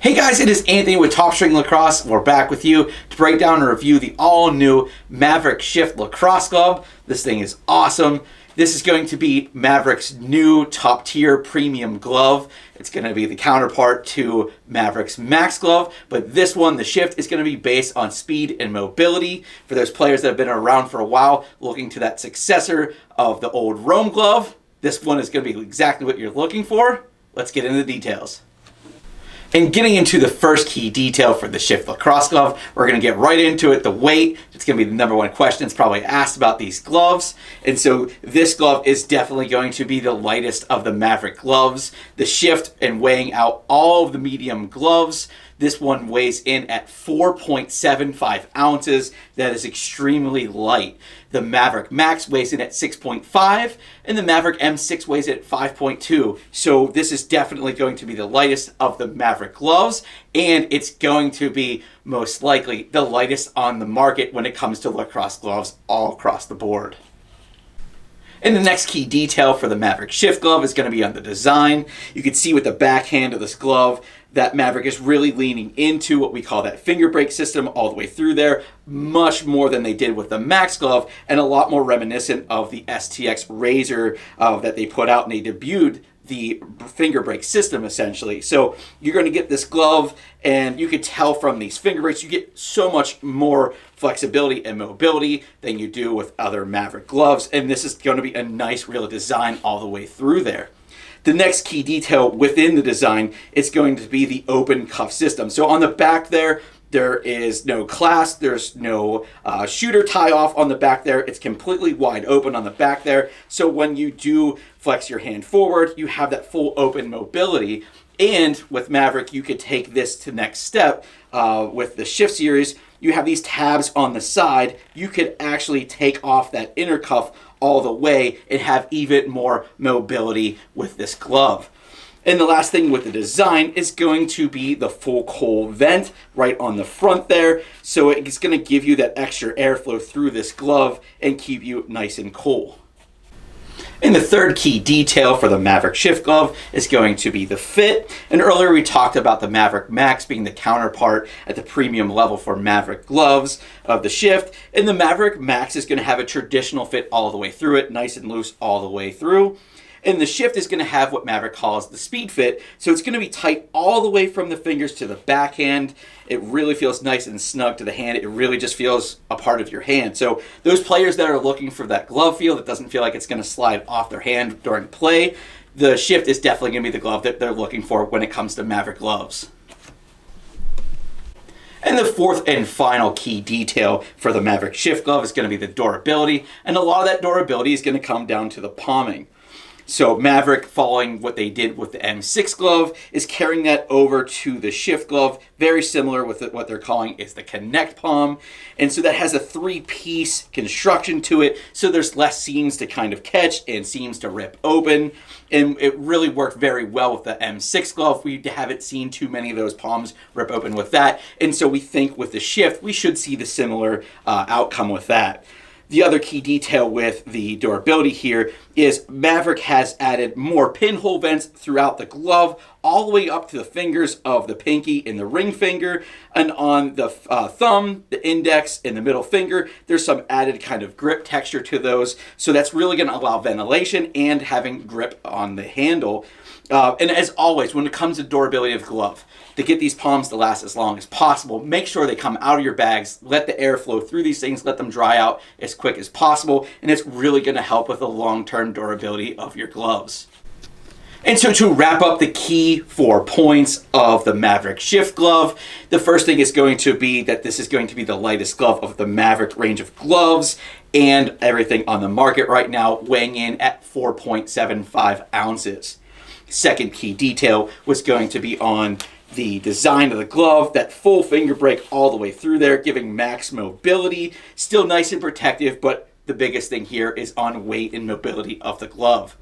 Hey guys, it is Anthony with Top String Lacrosse. We're back with you to break down and review the all-new Maverik Shift Lacrosse Glove. This thing is awesome. This is going to be Maverik's new top-tier premium glove. It's going to be the counterpart to Maverik's Max glove, but this one, the Shift, is going to be based on speed and mobility. For those players that have been around for a while, looking to that successor of the old Roam glove, this one is going to be exactly what you're looking for. Let's get into the details. And getting into the first key detail for the Shift Lacrosse Glove, we're going to get right into it, the weight. It's going to be the number one question that's probably asked about these gloves. And so this glove is definitely going to be the lightest of the Maverik gloves. The Shift, and weighing out all of the medium gloves, this one weighs in at 4.75 ounces. That is extremely light. The Maverik Max weighs in at 6.5, and the Maverik M6 weighs in at 5.2. So this is definitely going to be the lightest of the Maverik gloves, and it's going to be most likely the lightest on the market when it comes to lacrosse gloves all across the board. And the next key detail for the Maverik Shift glove is going to be on the design. You can see with the backhand of this glove that Maverik is really leaning into what we call that finger brake system all the way through there, much more than they did with the Max glove, and a lot more reminiscent of the STX Razor that they put out, and they debuted the finger brake system essentially. So you're going to get this glove, and you can tell from these finger brakes you get so much more flexibility and mobility than you do with other Maverik gloves, and this is going to be a nice real design all the way through there. The next key detail within the design is going to be the open cuff system. So on the back there is no clasp, there's no shooter tie off on the back there. It's completely wide open on the back there. So when you do flex your hand forward, you have that full open mobility. And with Maverik, you could take this to the next step. With the Shift series, you have these tabs on the side. You could actually take off that inner cuff all the way and have even more mobility with this glove. And the last thing with the design is going to be the full cold vent right on the front there. So it's going to give you that extra airflow through this glove and keep you nice and cool. And the third key detail for the Maverik Shift glove is going to be the fit. And earlier we talked about the Maverik Max being the counterpart at the premium level for Maverik gloves of the Shift. And the Maverik Max is going to have a traditional fit all the way through it, nice and loose all the way through. And the Shift is going to have what Maverik calls the speed fit. So it's going to be tight all the way from the fingers to the backhand. It really feels nice and snug to the hand. It really just feels a part of your hand. So those players that are looking for that glove feel that doesn't feel like it's going to slide off their hand during play, the Shift is definitely going to be the glove that they're looking for when it comes to Maverik gloves. And the fourth and final key detail for the Maverik Shift glove is going to be the durability. And a lot of that durability is going to come down to the palming. So Maverik, following what they did with the M6 glove, is carrying that over to the Shift glove, very similar with what they're calling is the Connekt Palm. And so that has a three-piece construction to it, so there's less seams to kind of catch and seams to rip open. And it really worked very well with the M6 glove. We haven't seen too many of those palms rip open with that. And so we think with the Shift, we should see the similar outcome with that. The other key detail with the durability here is Maverik has added more pinhole vents throughout the glove, all the way up to the fingers of the pinky and the ring finger. And on the thumb, the index, and the middle finger, there's some added kind of grip texture to those. So that's really going to allow ventilation and having grip on the handle. And as always, when it comes to durability of glove, to get these palms to last as long as possible, make sure they come out of your bags, let the air flow through these things, let them dry out as quick as possible, and it's really going to help with the long-term durability of your gloves. And so to wrap up the key 4 points of the Maverik Shift glove, the first thing is going to be that this is going to be the lightest glove of the Maverik range of gloves and everything on the market right now, weighing in at 4.75 ounces. Second key detail was going to be on the design of the glove, that full finger brake all the way through there, giving max mobility, still nice and protective, but the biggest thing here is on weight and mobility of the glove.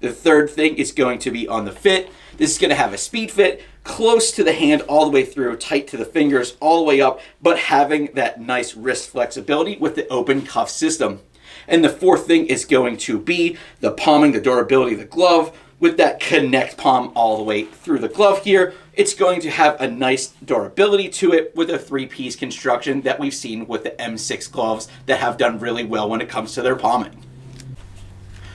The third thing is going to be on the fit. This is going to have a speed fit, close to the hand all the way through, tight to the fingers all the way up, but having that nice wrist flexibility with the open cuff system. And the fourth thing is going to be the palming, the durability of the glove, with that Connekt Palm all the way through the glove here. It's going to have a nice durability to it with a 3-piece construction that we've seen with the M6 gloves that have done really well when it comes to their palming.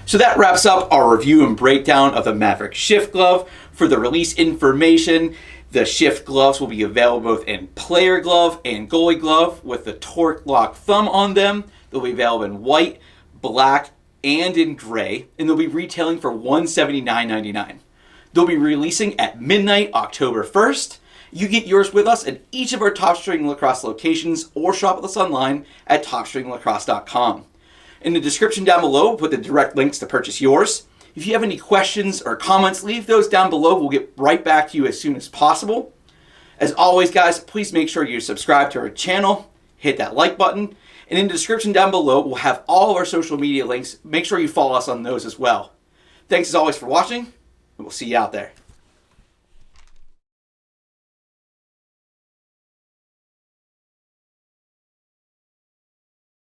So that wraps up our review and breakdown of the Maverik Shift Glove. For the release information, the Shift gloves will be available both in player glove and goalie glove with the torque lock thumb on them. They'll be available in white, black, and in gray, and they'll be retailing for $179.99. They'll be releasing at midnight, October 1st. You get yours with us at each of our Top String Lacrosse locations or shop with us online at topstringlacrosse.com. In the description down below, we'll put the direct links to purchase yours. If you have any questions or comments, leave those down below. We'll get right back to you as soon as possible. As always, guys, please make sure you subscribe to our channel, hit that like button, and in the description down below, we'll have all of our social media links. Make sure you follow us on those as well. Thanks as always for watching, and we'll see you out there.